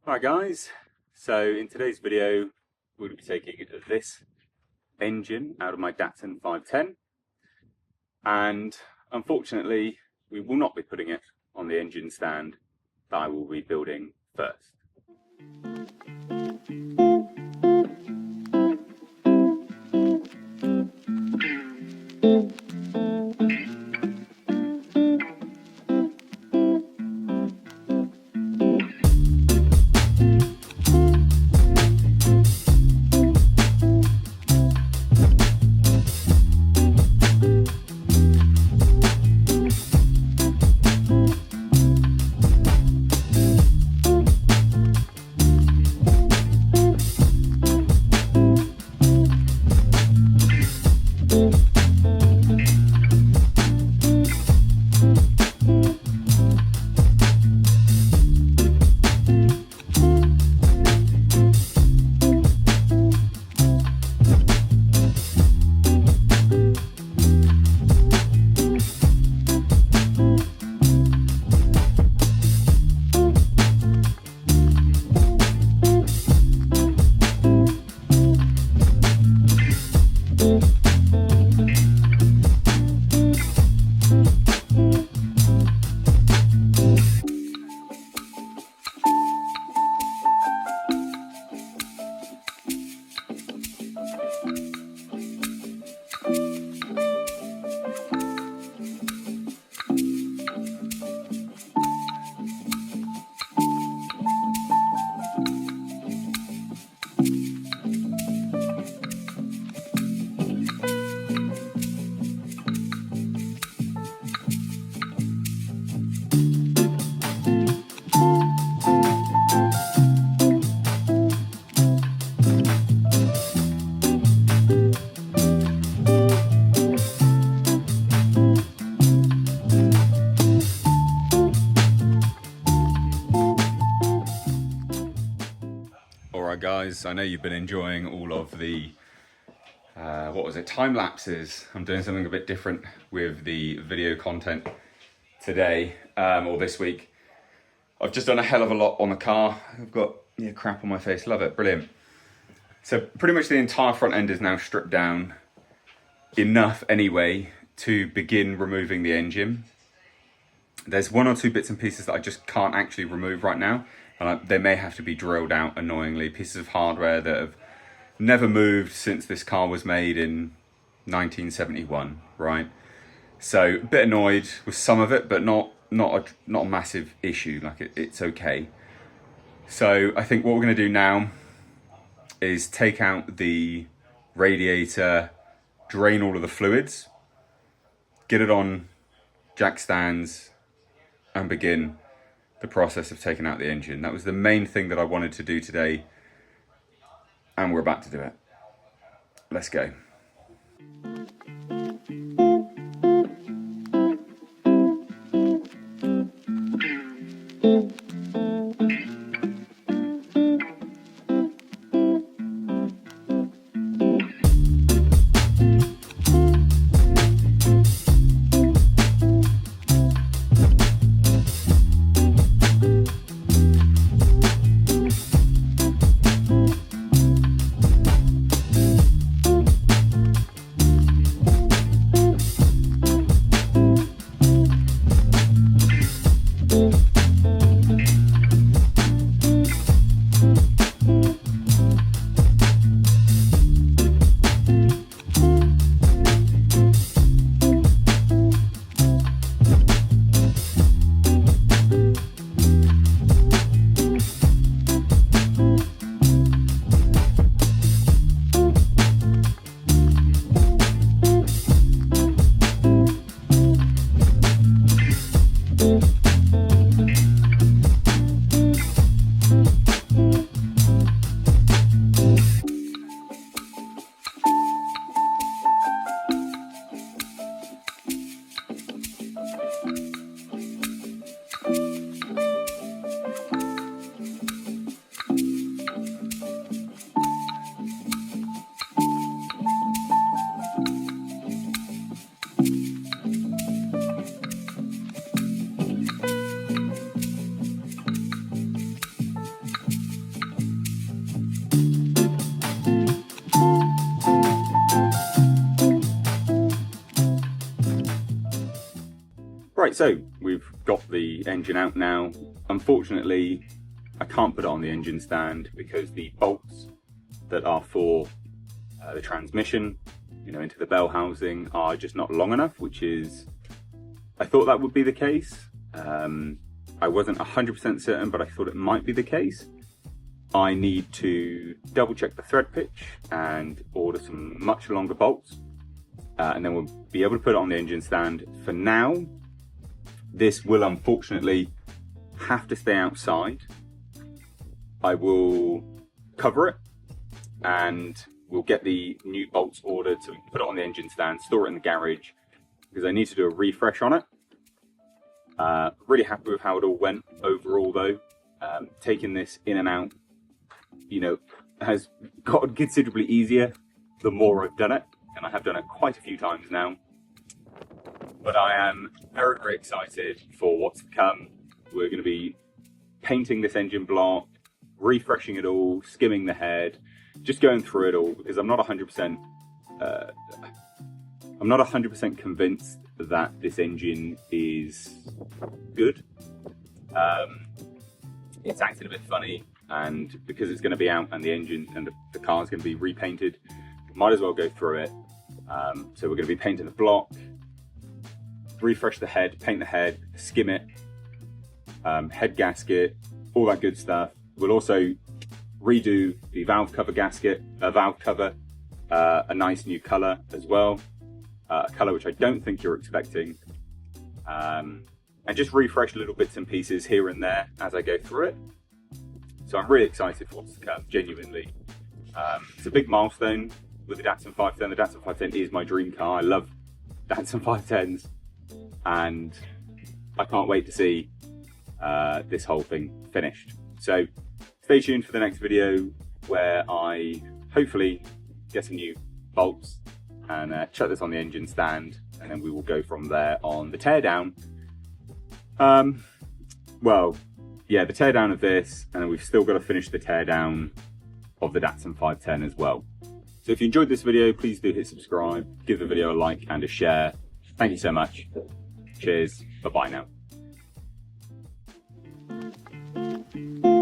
Alright guys, so in today's video we'll be taking this engine out of my Datsun 510 and unfortunately we will not be putting it on the engine stand that I will be building first. Alright guys, I know you've been enjoying all of the time lapses. I'm doing something a bit different with the video content today, or this week. I've just done a hell of a lot on the car. I've got crap on my face, love it, brilliant. So pretty much the entire front end is now stripped down, enough anyway to begin removing the engine. There's one or two bits and pieces that I just can't actually remove right now. And they may have to be drilled out annoyingly. Pieces of hardware that have never moved since this car was made in 1971, right? So a bit annoyed with some of it, but not a massive issue. Like it's okay. So I think what we're going to do now is take out the radiator, drain all of the fluids, get it on jack stands, and begin the process of taking out the engine. That was the main thing that I wanted to do today, and we're about to do it. Let's go. Right, so we've got the engine out now. Unfortunately, I can't put it on the engine stand because the bolts that are for the transmission, into the bell housing are just not long enough, which is, I thought that would be the case. I wasn't 100% certain, but I thought it might be the case. I need to double check the thread pitch and order some much longer bolts. And then we'll be able to put it on the engine stand. For now, this will unfortunately have to stay outside. I will cover it and we'll get the new bolts ordered so we can put it on the engine stand, store it in the garage, because I need to do a refresh on it. Really happy with how it all went overall though. Taking this in and out, has gotten considerably easier the more I've done it, and I have done it quite a few times now. But I am very, very excited for what's to come. We're going to be painting this engine block, refreshing it all, skimming the head, just going through it all, because I'm not 100% convinced that this engine is good. It's acting a bit funny, and because it's going to be out and the engine and the car is going to be repainted, might as well go through it. So we're going to be painting the block, refresh the head, paint the head, skim it, head gasket, all that good stuff. We'll also redo the valve cover gasket, a nice new colour as well, a colour which I don't think you're expecting, and just refresh little bits and pieces here and there as I go through it. So I'm really excited for what's to come, genuinely. It's a big milestone with the Datsun 510. The Datsun 510 is my dream car. I love Datsun 510s, and I can't wait to see this whole thing finished. So stay tuned for the next video where I hopefully get some new bolts and chuck this on the engine stand, and then we will go from there on the teardown. Well, yeah, the teardown of this, and then we've still got to finish the teardown of the Datsun 510 as well. So if you enjoyed this video, please do hit subscribe, give the video a like and a share. Thank you so much. Cheers. Bye-bye now.